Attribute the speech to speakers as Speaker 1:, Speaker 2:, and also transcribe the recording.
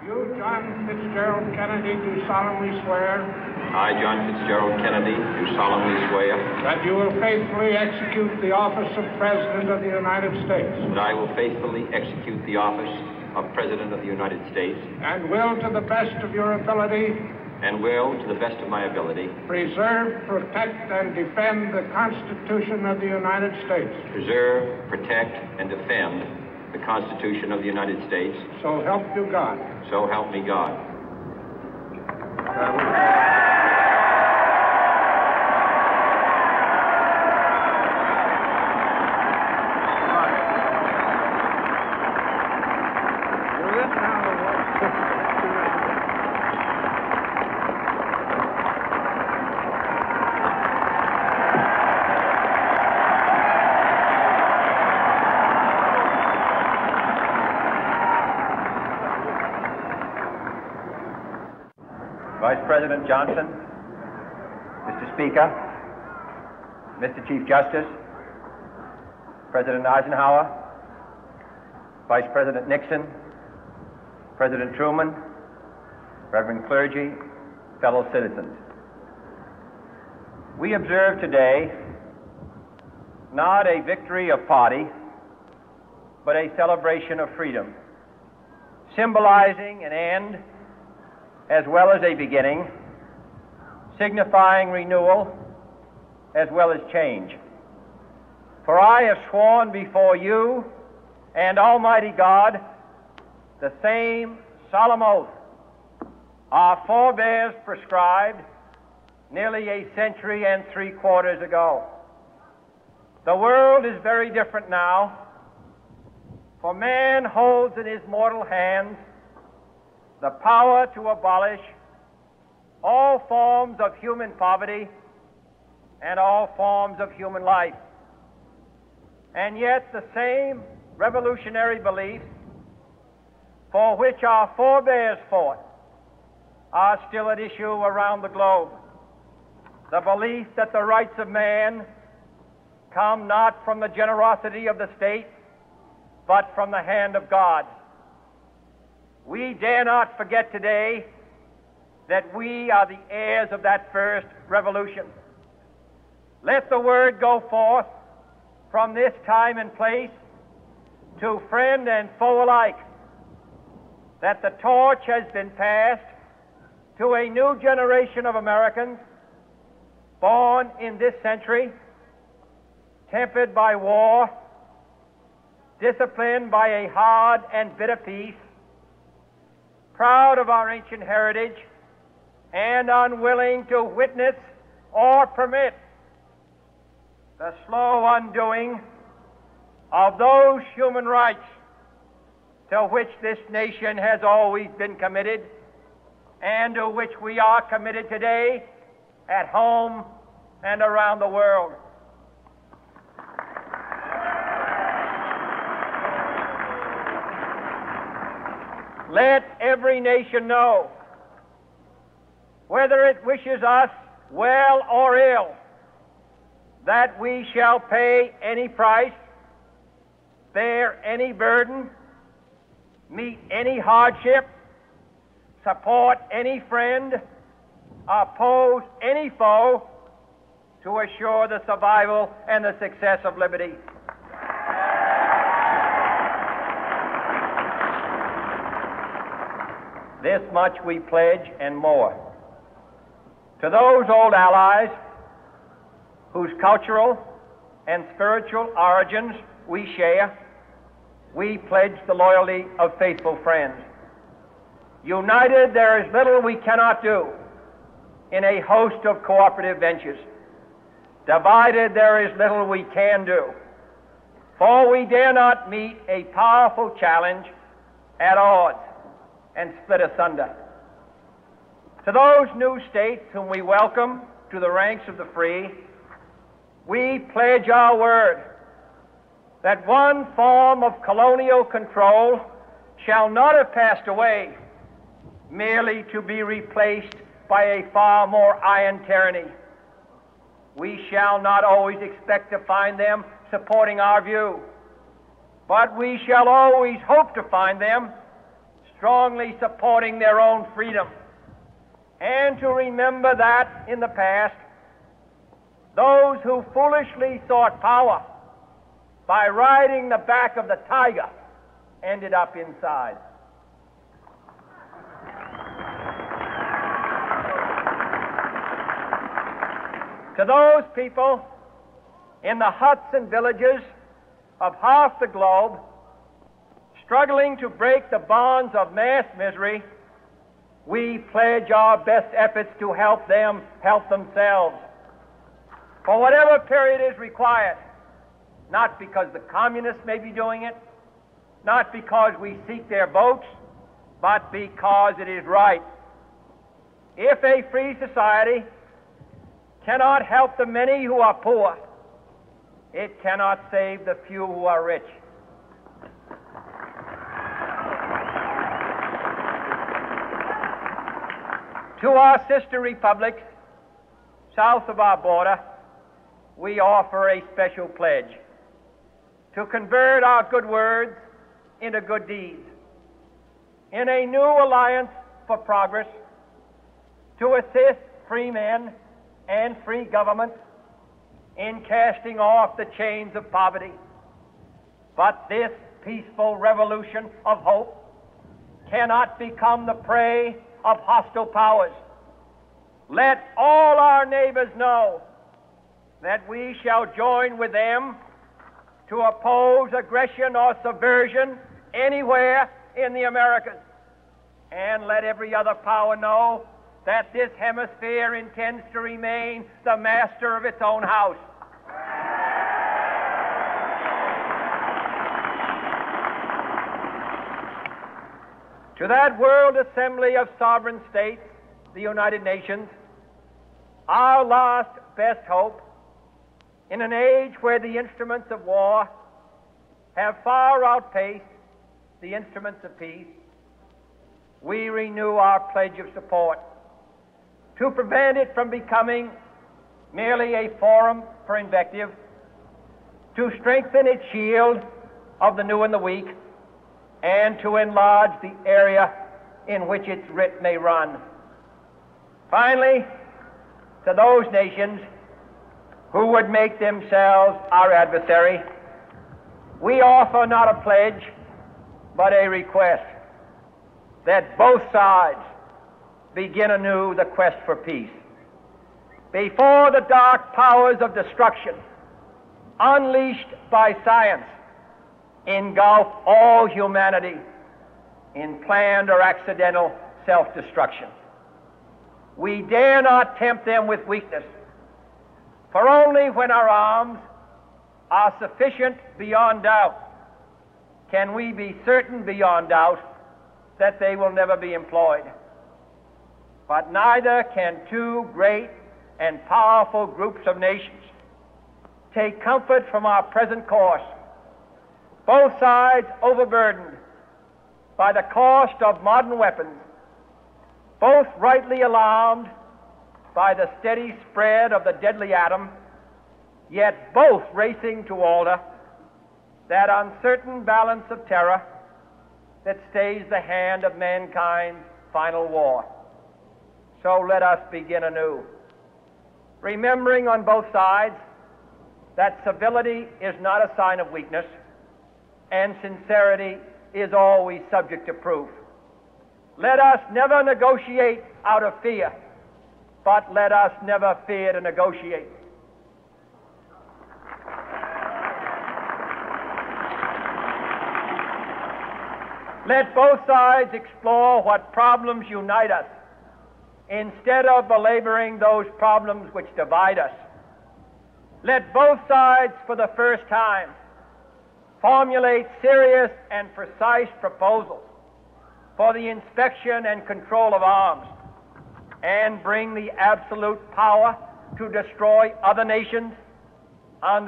Speaker 1: You, John Fitzgerald Kennedy, do solemnly swear.
Speaker 2: I, John Fitzgerald Kennedy, do solemnly swear.
Speaker 1: That you will faithfully execute the office of President of the United States.
Speaker 2: That I will faithfully execute the office of President of the United States.
Speaker 1: And will, to the best of your ability.
Speaker 2: And will, to the best of my ability.
Speaker 1: Preserve, protect, and defend the Constitution of the United States.
Speaker 2: Preserve, protect, and defend the Constitution of the United States.
Speaker 1: So help you God.
Speaker 2: So help me God.
Speaker 3: Vice President Johnson, Mr. Speaker, Mr. Chief Justice, President Eisenhower, Vice President Nixon, President Truman, Reverend clergy, fellow citizens. We observe today not a victory of party, but a celebration of freedom, symbolizing an end as well as a beginning, signifying renewal as well as change. For I have sworn before you and Almighty God the same solemn oath our forebears prescribed nearly a century and 3/4 ago. The world is very different now, for man holds in his mortal hands the power to abolish all forms of human poverty and all forms of human life. And yet the same revolutionary beliefs for which our forebears fought are still at issue around the globe. The belief that the rights of man come not from the generosity of the state, but from the hand of God. We dare not forget today that we are the heirs of that first revolution. Let the word go forth from this time and place to friend and foe alike that the torch has been passed to a new generation of Americans born in this century, tempered by war, disciplined by a hard and bitter peace, proud of our ancient heritage, and unwilling to witness or permit the slow undoing of those human rights to which this nation has always been committed and to which we are committed today at home and around the world. Let every nation know, whether it wishes us well or ill, that we shall pay any price, bear any burden, meet any hardship, support any friend, oppose any foe to assure the survival and the success of liberty. This much we pledge and more. To those old allies whose cultural and spiritual origins we share, we pledge the loyalty of faithful friends. United, there is little we cannot do in a host of cooperative ventures. Divided, there is little we can do, for we dare not meet a powerful challenge at odds and split asunder. To those new states whom we welcome to the ranks of the free, we pledge our word that one form of colonial control shall not have passed away merely to be replaced by a far more iron tyranny. We shall not always expect to find them supporting our view, but we shall always hope to find them strongly supporting their own freedom, and to remember that in the past, those who foolishly sought power by riding the back of the tiger ended up inside. To those people in the huts and villages of half the globe struggling to break the bonds of mass misery, we pledge our best efforts to help them help themselves for whatever period is required, not because the communists may be doing it, not because we seek their votes, but because it is right. If a free society cannot help the many who are poor, it cannot save the few who are rich. To our sister republics south of our border, we offer a special pledge to convert our good words into good deeds, in a new alliance for progress, to assist free men and free governments in casting off the chains of poverty. But this peaceful revolution of hope cannot become the prey of hostile powers. Let all our neighbors know that we shall join with them to oppose aggression or subversion anywhere in the Americas. And let every other power know that this hemisphere intends to remain the master of its own house. To that World Assembly of Sovereign States, the United Nations, our last best hope, in an age where the instruments of war have far outpaced the instruments of peace, we renew our pledge of support to prevent it from becoming merely a forum for invective, to strengthen its shield of the new and the weak, and to enlarge the area in which its writ may run. Finally, to those nations who would make themselves our adversary, we offer not a pledge, but a request that both sides begin anew the quest for peace. Before the dark powers of destruction, unleashed by science, engulf all humanity in planned or accidental self-destruction, we dare not tempt them with weakness, for only when our arms are sufficient beyond doubt can we be certain beyond doubt that they will never be employed. But neither can two great and powerful groups of nations take comfort from our present course, both sides overburdened by the cost of modern weapons, both rightly alarmed by the steady spread of the deadly atom, yet both racing to alter that uncertain balance of terror that stays the hand of mankind's final war. So let us begin anew, remembering on both sides that civility is not a sign of weakness, and sincerity is always subject to proof. Let us never negotiate out of fear, but let us never fear to negotiate. Let both sides explore what problems unite us, instead of belaboring those problems which divide us. Let both sides, for the first time, formulate serious and precise proposals for the inspection and control of arms, and bring the absolute power to destroy other nations on